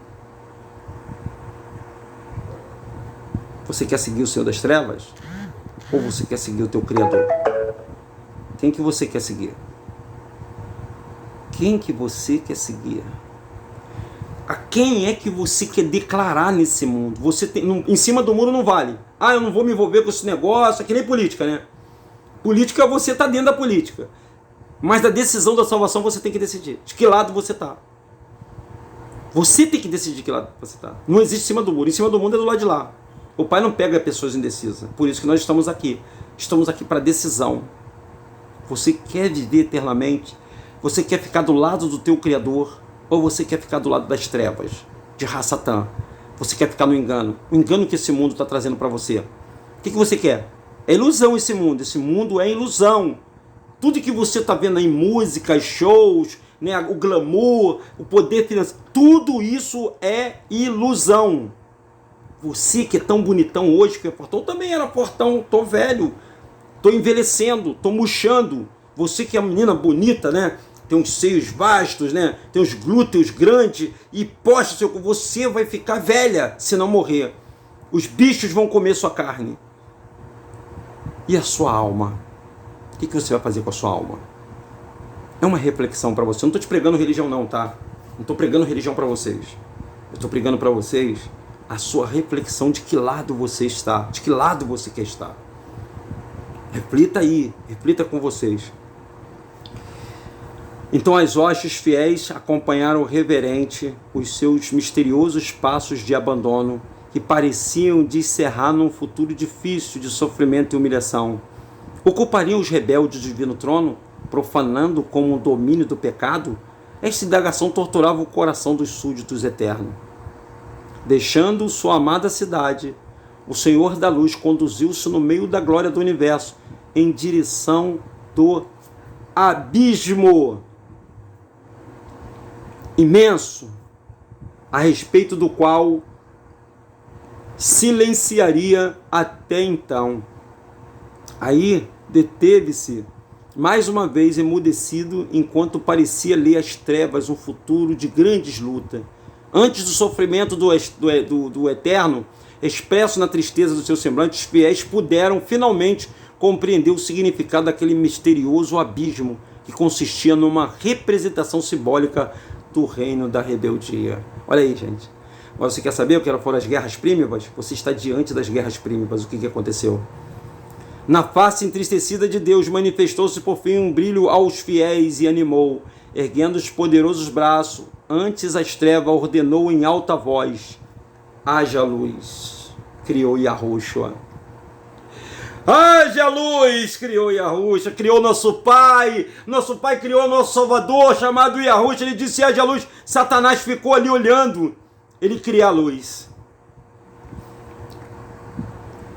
Você quer seguir o Senhor das trevas? Ou você quer seguir o teu Criador? Quem que você quer seguir? Quem que você quer seguir? A quem é que você quer declarar nesse mundo? Você tem, em cima do muro não vale. Eu não vou me envolver com esse negócio. É que nem política, né? Política, você tá dentro da política. Mas da decisão da salvação você tem que decidir. De que lado você tá. Você tem que decidir de que lado você tá. Não existe em cima do muro. Em cima do mundo é do lado de lá. O Pai não pega pessoas indecisas. Por isso que nós estamos aqui. Estamos aqui para decisão. Você quer viver eternamente? Você quer ficar do lado do teu Criador? Ou você quer ficar do lado das trevas? De Satã? Você quer ficar no engano? O engano que esse mundo está trazendo para você. O que você quer? É ilusão esse mundo. Esse mundo é ilusão. Tudo que você está vendo aí, músicas, shows, né, o glamour, o poder financeiro, tudo isso é ilusão. Você que é tão bonitão hoje, que é fortão, também era fortão, tô velho, tô envelhecendo, tô murchando. Você que é uma menina bonita, né? Tem uns seios vastos, né? Tem os glúteos grandes e posta seu corpo. Você vai ficar velha se não morrer. Os bichos vão comer sua carne. E a sua alma? O que você vai fazer com a sua alma? É uma reflexão para você. Eu não estou te pregando religião não, tá? Não estou pregando religião para vocês. Eu estou pregando para vocês a sua reflexão de que lado você está. De que lado você quer estar. Reflita aí. Reflita com vocês. Então as hostes fiéis acompanharam reverente os seus misteriosos passos de abandono que pareciam encerrar num futuro difícil de sofrimento e humilhação. Ocupariam os rebeldes do divino trono, profanando como o domínio do pecado? Esta indagação torturava o coração dos súditos eternos. Deixando sua amada cidade, o Senhor da Luz conduziu-se no meio da glória do universo, em direção do abismo imenso, a respeito do qual silenciaria até então. Aí deteve-se, mais uma vez emudecido, enquanto parecia ler às trevas um futuro de grandes lutas. Antes do sofrimento do eterno, expresso na tristeza do seu semblante, os fiéis puderam finalmente compreender o significado daquele misterioso abismo que consistia numa representação simbólica do reino da rebeldia. Olha aí, gente. Agora você quer saber o que foram as guerras prímivas? Você está diante das guerras prímivas. O que aconteceu? Na face entristecida de Deus, manifestou-se por fim um brilho aos fiéis e animou, erguendo os poderosos braços, antes as trevas ordenou em alta voz: haja luz, criou Yahushua. Haja luz, criou Yahushua, criou nosso Pai criou nosso Salvador, chamado Yahushua. Ele disse: haja luz. Satanás ficou ali olhando, ele cria a luz.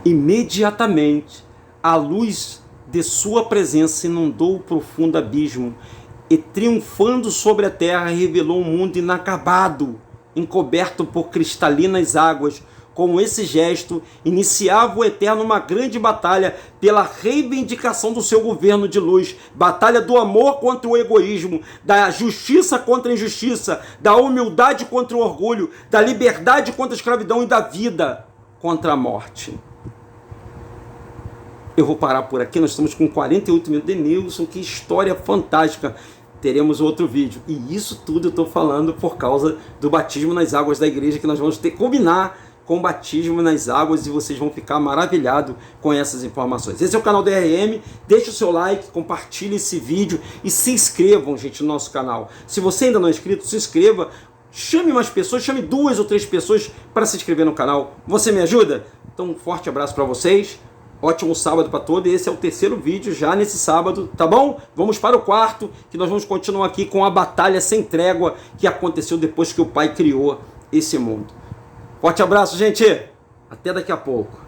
Imediatamente, a luz de sua presença inundou o profundo abismo e, triunfando sobre a terra, revelou um mundo inacabado, encoberto por cristalinas águas. Com esse gesto, iniciava o Eterno uma grande batalha pela reivindicação do seu governo de luz, batalha do amor contra o egoísmo, da justiça contra a injustiça, da humildade contra o orgulho, da liberdade contra a escravidão e da vida contra a morte. Eu vou parar por aqui, nós estamos com 48 minutos. Denilson, que história fantástica. Teremos outro vídeo. E isso tudo eu estou falando por causa do batismo nas águas da igreja, que nós vamos ter que combinar com o batismo nas águas, e vocês vão ficar maravilhados com essas informações. Esse é o canal DRM, deixa o seu like, compartilhe esse vídeo e se inscrevam, gente, no nosso canal. Se você ainda não é inscrito, se inscreva, chame mais pessoas, chame 2 ou 3 pessoas para se inscrever no canal. Você me ajuda? Então um forte abraço para vocês, ótimo sábado para todos, esse é o 3º vídeo já nesse sábado, tá bom? Vamos para o 4º, que nós vamos continuar aqui com a batalha sem trégua que aconteceu depois que o Pai criou esse mundo. Forte abraço, gente. Até daqui a pouco.